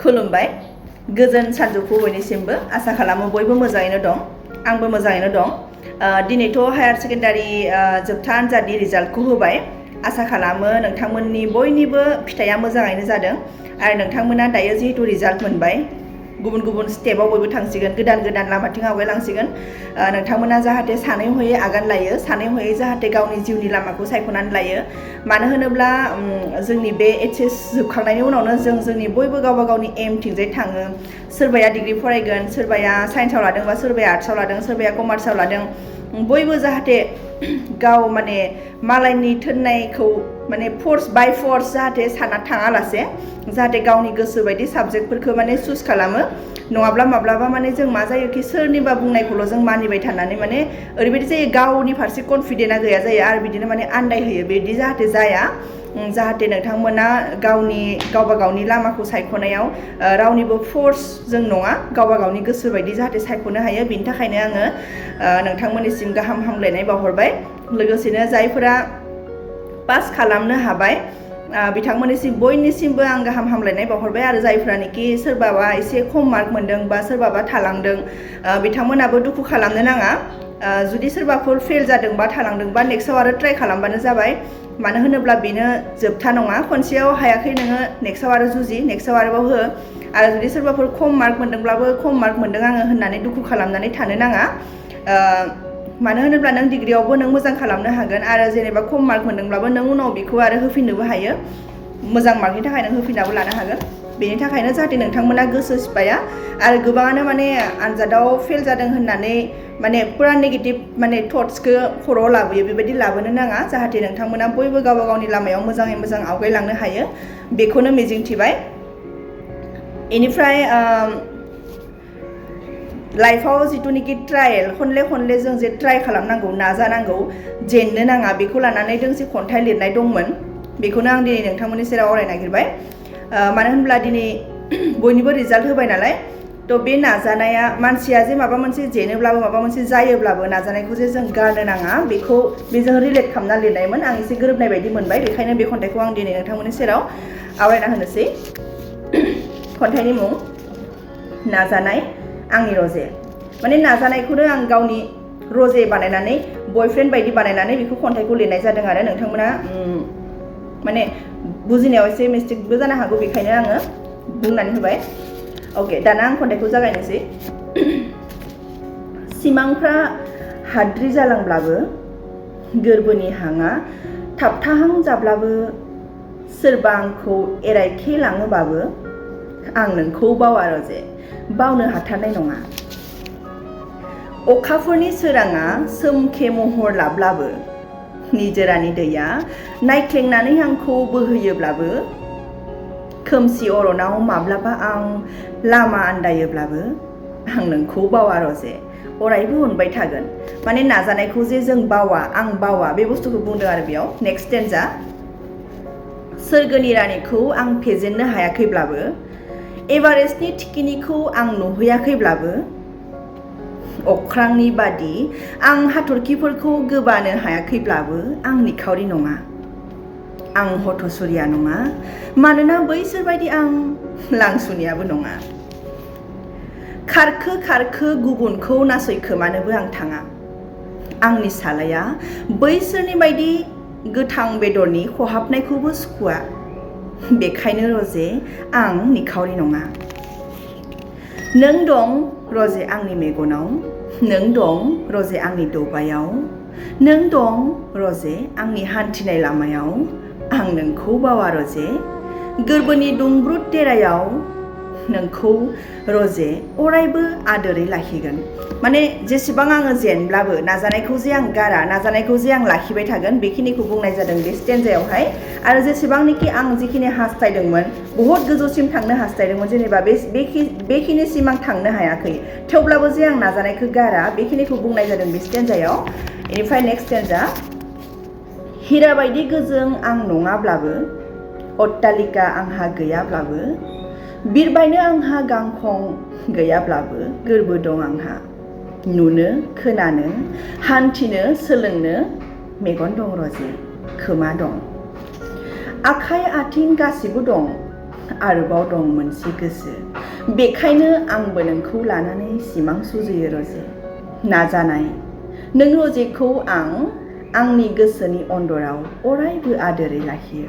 खुलुमबाय गोजोन सानजौफु बयनिसिमबो आसा खालामो बयबो मोजाङैनो दं आंबो मोजाङैनो दं दिनैथ' हायार सेकेन्डारि जोबथा आनजादनि रिजाल्टखौ होबाय आसा खालामो नोंथांमोननि बयनिबो फिथाइया मोजाङैनो जादों आरो नोंथांमोना दायो जिहेतु रिजाल्ट मोनबाय गुबुन गुबुन स्टेपाव बयबो थांसिगोन गोदान गोदान लामाथिं आवगायलांसिगोन नोंथांमोना जाहाथे सानै हयै आगान लायो सानै हयै जाहाथे गावनि जिउनि लामाखौ सायख'नानै लायो मानो होनोब्ला जोंनि बे एचएस जोबखांनायनि उनावनो जोंनि बयबो गावबा गावनि एमथिंजाय थाङो सोरबाया डिग्री फरायगोन सोरबाया साइन्सआव लादोंबा सोरबाया आर्ट्सआव लादों सोरबाया कमार्सआव लादों बयबो जाहाथे गाव माने मालायनि थिननायखौ माने फोर्स बाय फोर्स जाहाथे सानना थाङालासे जाहाथे गावनि गोसो बायदि साबजेक्टफोरखौ माने चुज खालामो नङाब्ला माब्लाबा माने जों मा जायो कि सोरनिबा बुंनायखौल' जों मानिबाय थानानै माने ओरैबायदि जायो गावनि फारसे कनफिडेन्टआ गैया जायो आरो बिदिनो माने आन्दायहोयो बिदि जाहाथे जाया जाहाथे नोंथांमोना गावबा गावनि लामाखौ सायख'नायाव रावनिबो फोर्स जों नङा गावबा गावनि गोसो बायदि जाहाथे सायख'नो हायो बिनि थाखायनो आङो नोंथांमोननिसिम गाहाम हामलायनाय बावहरबाय लोगोसेनो जायफोरा पास खालामनो हाबाय बिथांमोननिसिम बयनिसिमबो आं गाहाम हामलायनाय बावहरबाय आरो जायफ्रानोखि सोरबाबा एसे खम मार्क मोन्दों बा सोरबाबा थालांदों बिथांमोनाबो दुखु खालामनो नाङा जुदि सोरबाफोर फेल जादों बा थालांदोंबा नेक्स्टआव आरो ट्राइ खालामबानो जाबाय मानो होनोब्ला बेनो जोबथा नङा खनसेयाव हायाखै नोङो नेक्स्टआव आरो जुजि नेक्स्टआव आरोबाव हो आरो जुदि सोरबाफोर खम मार्क मोन्दोंब्लाबो खम मार्क मोन्दों आङो होननानै दुखु खालामनानै थानो नाङा मानो होनोब्ला नों डिग्रीयावबो नों मोजां खालामनो हागोन आरो जेनेबा खम मार्क मोन्दोंब्लाबो नों उनाव बेखौ आरो होफिननोबो हायो मोजां मार्कनि थाखाय नों होफिननाबो लानो हागोन बेनि थाखायनो जाहाथे नोंथांमोना गोसो सिफाया आरो गोबाङानो माने आनजादाव फेल जादों होननानै माने पुरा नेगेटिभ माने थट्सखौ खर'आव लाबोयो बेबायदि लाबोनो नाङा जाहाथे नोंथांमोना बयबो गावबा गावनि लामायाव मोजाङै मोजां आवगायलांनो हायो बेखौनो मिजिंथिबाय बेनिफ्राय लाइफआव जिथुनिखि ट्रायल खनले जों जे ट्राइ खालामनांगौ नाजानांगौ जेननो नाङा बेखौ लानानै दोंसे खन्थाइ लिरनाय दंमोन बेखौनो आं दिनै नोंथांमोननि सेराव आवरायनो नागिरबाय मानो होनब्ला दिनै बयनिबो रिजाल्ट होबाय नालाय थ' बे नाजानाया मानसिया जे माबा मोनसे जेनोब्लाबो माबा मोनसे जायोब्लाबो नाजानायखौ जे जों गारनो नाङा बेखौ बेजों रिलेट खालामना लिरनायमोन आं एसे गोरोबनाय बायदि मोनबाय बेखायनो बे खन्थाइखौ आं दिनै नोंथांमोननि सेराव आवरायना होनोसै खन्थाइनि मुं नाजानाय आंनि रजे माने नाजानायखौनो आं गावनि रजे बानायनानै बयफ्रेन्ड बायदि बानायनानै बेखौ खन्थाइखौ लिरनाय जादों आरो नोंथांमोना माने बुजिनायाव एसे मिस्टेकबो जानो हागौ बेखायनो आङो बुंनानै होबाय अके दाना आं खन्थाइखौ जागायनोसै सिमांफ्रा हाद्रि जालांब्लाबो गोरबोनि हाङा थाबथाहां जाब्लाबो सोरबा आंखौ एरायखेलाङोबाबो आं नोंखौ बावा रजे बावनो हाथारनाय नङा अखाफोरनि सोराङा सोमखे महर लाब्लाबो निजोरानि दैया नायख्लेंनानै आंखौ बोहैयोब्लाबो खोमसि अरनाव माब्लाबा आं लामा आन्दायोब्लाबो आं नोंखौ बावा रजे अरायबो अनबाय थागोन माने नाजानायखौ जे जों बावा आं बावा बे बुस्थुखौ बुंदों आरो बेयाव नेक्स्ट स्टेन्जा सोरगोनि रानिखौ आं फेजेननो हायाखैब्लाबो एभारेस्टनि थिखिनिखौ आं नुहैयाखैब्लाबो अख्रांनि बादि आं हाथरखिफोरखौ गोबानो हायाखैब्लाबो आं निखावरि नङा आं हथ'सुरिया नङा मानोना बैसोरबायदि आं लांसुनियाबो नङा खारखो गुबुनखौ नासयखोमानोबो आं थाङा आंनि सालाया बैसोरनि बायदि गोथां बेदरनि खहाबनायखौबो सुखुवा बेखायनो रजे आं निखावरि नङा नों दं रजे आंनि मेगनाव नों दं रजे आंनि दबायाव नों दं रजे आंनि हान्थिनाय लामायाव आं नोंखौ बावा रजे गोरबोनि दुंब्रुद देरायाव नोंखौ रजे अरायबो आदोरै लाखिगोन माने जेसेबां आङो जेनब्लाबो नाजानायखौ जे आं गारा नाजानायखौ जे आं लाखिबाय थागोन बेखिनिखौ बुंनाय जादों बे स्टेन्जायावहाय आरो जेसेबांनोखि आं जिखिनि हास्थायदोंमोन बहुद गोजौसिम थांनो हास्थायदोंमोन जेनेबा बेखिनिसिम आं थांनो हायाखै थेवब्लाबो जे आं नाजानायखौ गारा बेखिनिखौ बुंनाय जादों बे स्टेन्जायाव बेनिफ्राय नेक्स्ट स्टेन्जा हिरा बायदि गोजों आं नङाब्लाबो अट्टालिका आंहा गैयाब्लाबो बिरबायनो आंहा गांखं गैयाब्लाबो गोरबो दं आंहा नुनो खोनानो हान्थिनो सोलोंनो मेगन दं रजे खोमा दं आखाइ आथिं गासिबो दं आरोबाव दं मोनसे गोसो बेखायनो आंबो नोंखौ लानानै सिमां सुजुयो रजे नाजानाय नों रजेखौ आंनि गोसोनि अन्दराव अरायबो आदोरै लाखियो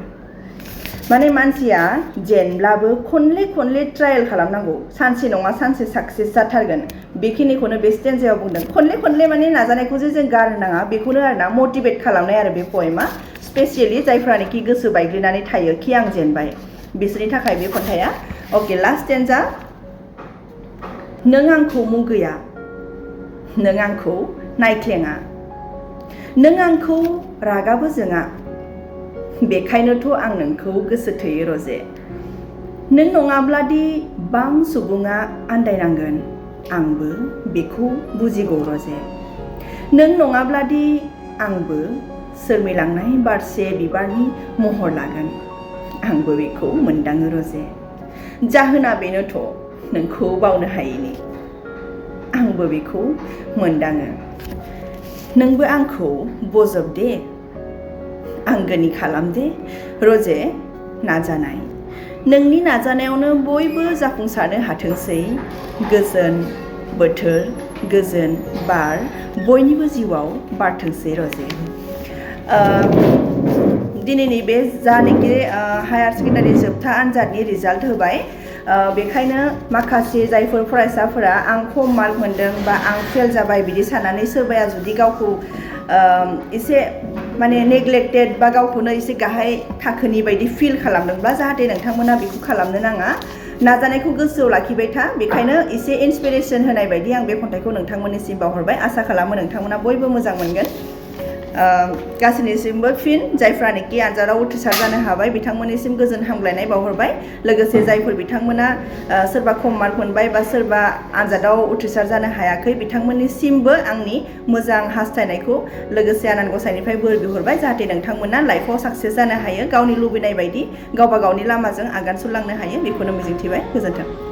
माने मानसिया जेनब्लाबो खनले ट्रायल खालामनांगौ सानसे नङा सानसे साक्सेस जाथारगोन बेखिनिखौनो बे स्टेन्जायाव बुंदों खनले माने नाजानायखौ जे जों गारनो नाङा बेखौनो आरोना मटिभेट खालामनाय आरो बे पएमा स्पेसियेलि जायफ्रानोखि गोसो बायग्लिनानै थायो कि आं जेनबाय बिसोरनि थाखाय बे खन्थाइया अके लास्ट स्टेन्जा नों आंखौ मुगैया नों आंखौ नायख्लेङा नों आंखौ रागाबो जोङा बेखायनोथ' आं नोंखौ गोसो थोयो रजे नों नङाब्लादि बां सुबुङा आन्दायनांगोन आंबो बेखौ बुजिगौ रजे नों नङाब्लादि आंबो सोरमिलांनाय बारसे बिबारनि महर लागोन आंबो बेखौ मोनदाङो रजे जाहोना बेनोथ' नोंखौ बावनो हायैनि आंबो बेखौ मोनदाङो नोंबो आंखौ बजब दे आंगोनि खालाम दे रजे नाजानाय नोंनि नाजानायावनो बयबो जाफुंसारनो हाथोंसै गोजोन बोथोर गोजोन बार बयनिबो जिउआव बारथोंसै रजे दिनैनि बे जानेखि हायार सेकेन्डारि जोबथा आनजादनि रिजाल्ट होबाय बेखायनो माखासे जायफोर फरायसाफोरा आं खम मार्क मोन्दों बा आं फेल जाबाय बिदि साननानै सोरबाया जुदि गावखौ एसे माने नेग्लेक्टेड बा गावखौनो एसे गाहाय थाखोनि बायदि फिल खालामदोंब्ला जाहाथे नोंथांमोना बेखौ खालामनो नाङा नाजानायखौ गोसोआव लाखिबाय था बेखायनो एसे इन्सपिरेसन होनाय बायदि आं बे खन्थाइखौ नोंथांमोननिसिम बावहरबाय आसा खालामो नोंथांमोना बयबो मोजां मोनगोन गासैनिसिमबो फिन जायफ्रानोखि आनजादाव उथ्रिसार जानो हाबाय बिथांमोननिसिम गोजोन हामग्लायनाय बावहरबाय लोगोसे जायफोर बिथांमोना सोरबा खम मार्क मोनबाय बा सोरबा आनजादाव उथ्रिसार जानो हायाखै बिथांमोननिसिमबो आंनि मोजां हास्थायनायखौ लोगोसे आनान गसाइनिफ्राय बोर बिहरबाय जाहाथे नोंथांमोना लाइफआव साक्सेस जानो हायो गावनि लुबैनाय बायदि गावबा गावनि लामाजों आगान सुरलांनो हायो बेखौनो मिजिंथिबाय गोजोन्थों